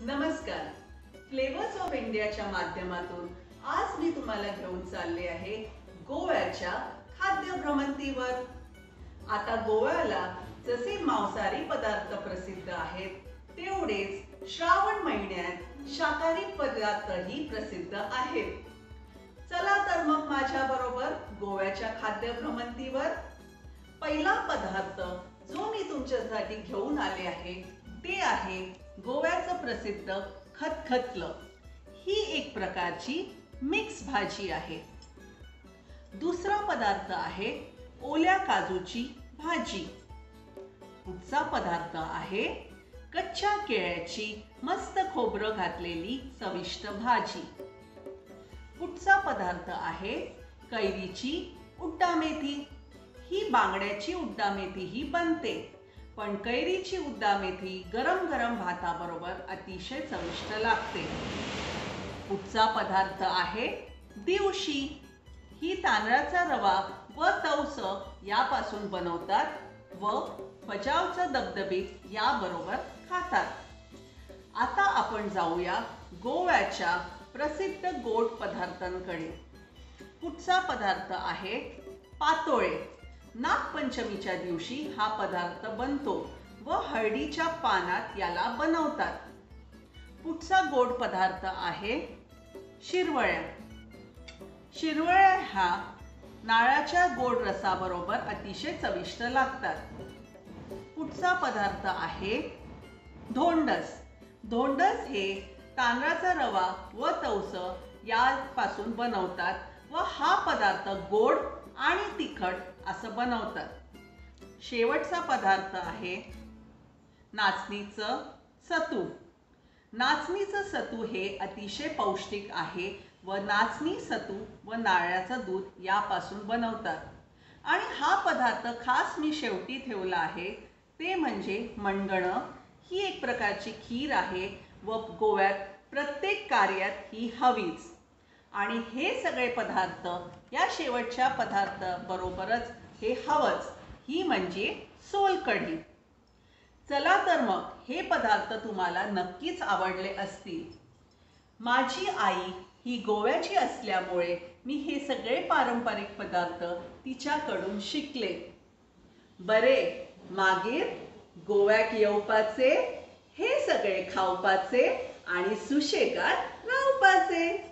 नमस्कार. Flavours of इंडियाच्या माध्यमातून आज मी तुम्हाला घेऊन चालले आहे गोव्याच्या खाद्य भ्रमंतीवर. आता गोव्याला जसे मांसाहारी पदार्थ प्रसिद्ध आहेत, तेवढेच श्रावण महिन्यात शाकाहारी पदार्थही प्रसिद्ध आहेत. चला तर मग माझ्या बरोबर गोव्याच्या खाद्य भ्रमंतीवर. पहिला पदार्थ जो मी तुमच्यासाठी घेऊन आले आहे ते आहे गोव्याचं प्रसिद्ध खतखतलं. ही एक प्रकारची मिक्स भाजी आहे. दुसरा पदार्थ आहे ओल्या काजूची भाजी. पुढचा पदार्थ आहे कच्च्या केळ्याची मस्त खोबरं घातलेली चविष्ट भाजी. पुढचा पदार्थ आहे कैरीची उड्डामेथी. ही बांगड्याची उड्डामेथी ही बनते, पण कैरीची उड्डामेथी गरम गरम भाताबरोबर अतिशय चविष्ट लागते. पुढचा पदार्थ आहे दिवशी. ही तांदळाचा रवा व तवस यापासून बनवतात व पजावचा दबदबीत याबरोबर खातात. आता आपण जाऊया गोव्याच्या प्रसिद्ध गोड पदार्थांकडे. पुढचा पदार्थ आहे पातोळे. नागपंचमीच्या दिवशी हा पदार्थ बनतो व हळदीच्या पानात याला बनवतात. पुढचा गोड पदार्थ आहे शिरवळ्या. शिरवळ्या हा नारळाच्या गोड रसाबरोबर अतिशय चविष्ट लागतात. पुढचा पदार्थ आहे धोंडस. धोंडस हे तांदळाचा रवा व तवस यापासून बनवतात व हा पदार्थ गोड आणि तिखट असं बनवतात. शेवटचा पदार्थ आहे नाचणीचं सत्तू. नाचणीचं सत्तू हे अतिशय पौष्टिक आहे व नाचणी सत्तू व नारळाचं दूध यापासून बनवतात. आणि हा पदार्थ खास मी शेवटी ठेवला आहे ते म्हणजे मणगणं. ही एक प्रकारची खीर आहे व गोव्यात प्रत्येक कार्यात ही हवीच. आणि हे सगळे पदार्थ या शेवटच्या पदार्थ बरोबरच हे हवंच, ही म्हणजे सोलकढी. चला तर मग हे पदार्थ तुम्हाला नक्कीच आवडले असतील. माझी आई ही गोव्याची असल्यामुळे मी हे सगळे पारंपरिक पदार्थ तिच्याकडून शिकले. बरे मागीर गोव्याक येवपाचे, हे सगळे खावपाचे आणि सुशेगात रावपाचे.